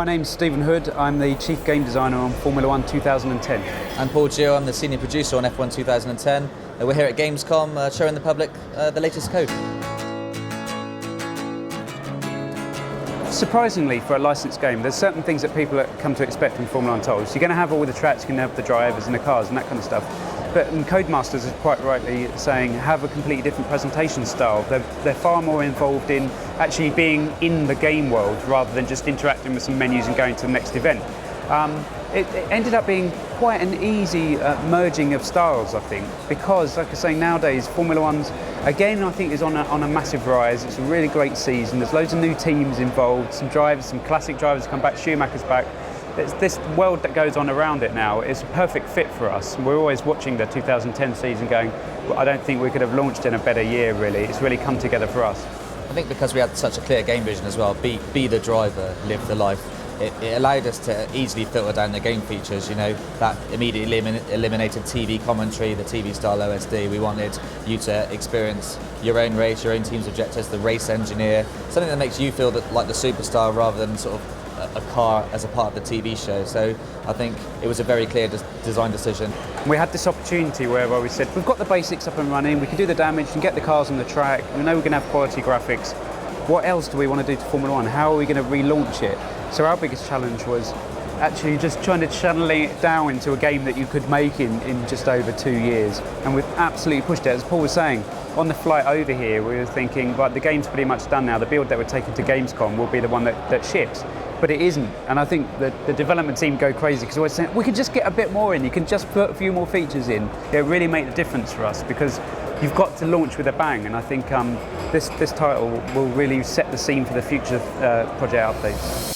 name's Stephen Hood. I'm the Chief Game Designer on Formula 1 2010. I'm Paul Jeal. I'm the Senior Producer on F1 2010. We're here at Gamescom showing the public the latest code. Surprisingly, for a licensed game, there's certain things that people come to expect from Formula 1 titles. You're going to have all the tracks, you're going to have the drivers and the cars and that kind of stuff. But Codemasters is quite rightly saying have a completely different presentation style. They're far more involved in actually being in the game world rather than just interacting with some menus and going to the next event. It ended up being quite an easy merging of styles, I think, because, like I say, nowadays Formula 1's again, I think, is on a massive rise. It's a really great season. There's loads of new teams involved, some drivers, some classic drivers come back. Schumacher's back. This world that goes on around it now is a perfect fit for us. We're always watching the 2010 season going, well, I don't think we could have launched in a better year, really. It's really come together for us. I think because we had such a clear game vision as well, be the driver, live the life, it allowed us to easily filter down the game features, you know, that immediately eliminated TV commentary, the TV style OSD. We wanted you to experience your own race, your own team's objectives, the race engineer, something that makes you feel like the superstar rather than sort of a car as a part of the TV show. So I think it was a very clear design decision. We had this opportunity where we said, we've got the basics up and running, we can do the damage and get the cars on the track, we know we're going to have quality graphics. What else do we want to do to Formula 1? How are we going to relaunch it? So our biggest challenge was actually just trying to channel it down into a game that you could make in just over 2 years. And we've absolutely pushed it. As Paul was saying, on the flight over here, we were thinking, right, the game's pretty much done now. The build that we're taking to Gamescom will be the one that ships. But it isn't. And I think that the development team go crazy because we're always saying, we can just get a bit more in. You can just put a few more features in. It really made a difference for us because you've got to launch with a bang. And I think this title will really set the scene for the future project updates.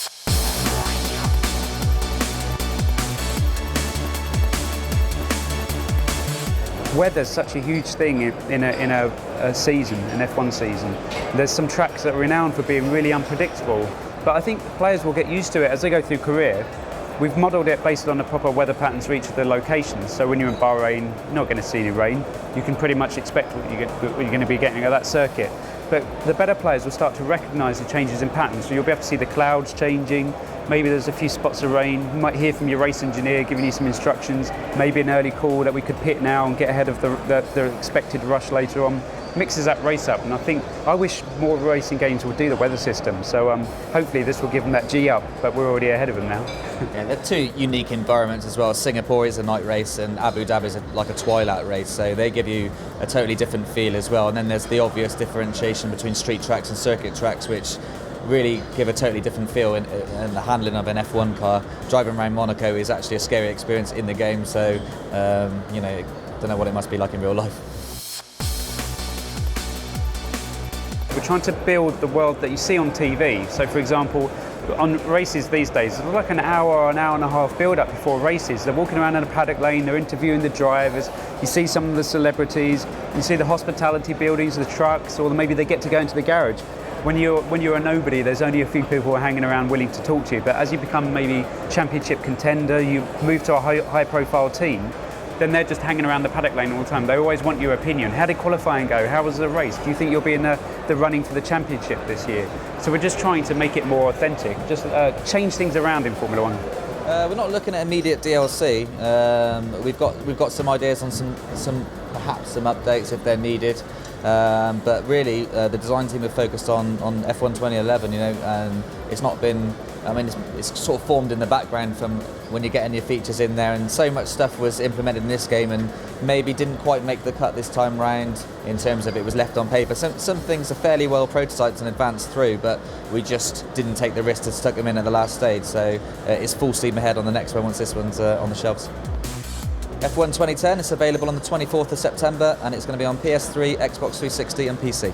Weather's such a huge thing in a season, an F1 season. There's some tracks that are renowned for being really unpredictable, but I think players will get used to it as they go through career. We've modelled it based on the proper weather patterns for each of the locations. So when you're in Bahrain, you're not going to see any rain. You can pretty much expect what you're going to be getting at that circuit. But the better players will start to recognise the changes in patterns. So you'll be able to see the clouds changing. Maybe there's a few spots of rain. You might hear from your race engineer giving you some instructions. Maybe an early call that we could pit now and get ahead of the expected rush later on. Mixes that race up, and I wish more racing games would do the weather system. So hopefully this will give them that G up, but we're already ahead of them now. Yeah, they're two unique environments as well. Singapore is a night race and Abu Dhabi is like a twilight race, so they give you a totally different feel as well. And then there's the obvious differentiation between street tracks and circuit tracks, which really give a totally different feel in the handling of an F1 car. Driving around Monaco is actually a scary experience in the game, so you know, don't know what it must be like in real life. We're trying to build the world that you see on TV. So, for example, on races these days, it's like an hour and a half build-up before races. They're walking around in a paddock lane, they're interviewing the drivers, you see some of the celebrities, you see the hospitality buildings, the trucks, or maybe they get to go into the garage. When you're a nobody, there's only a few people hanging around willing to talk to you. But as you become maybe championship contender, you move to a high-profile team, then they're just hanging around the paddock lane all the time. They always want your opinion. How did qualifying go? How was the race? Do you think you'll be in the running for the championship this year? So we're just trying to make it more authentic, just change things around in Formula 1. We're not looking at immediate DLC. We've got some ideas on some perhaps some updates if they're needed. But really, the design team have focused on F1 2011, you know, and it's not been, I mean, it's sort of formed in the background from when you're getting your features in there, and so much stuff was implemented in this game and maybe didn't quite make the cut this time round in terms of it was left on paper. Some things are fairly well prototyped and advanced through, but we just didn't take the risk to stuck them in at the last stage, so it's full steam ahead on the next one once this one's on the shelves. F1 2010 is available on the 24th of September and it's going to be on PS3, Xbox 360 and PC.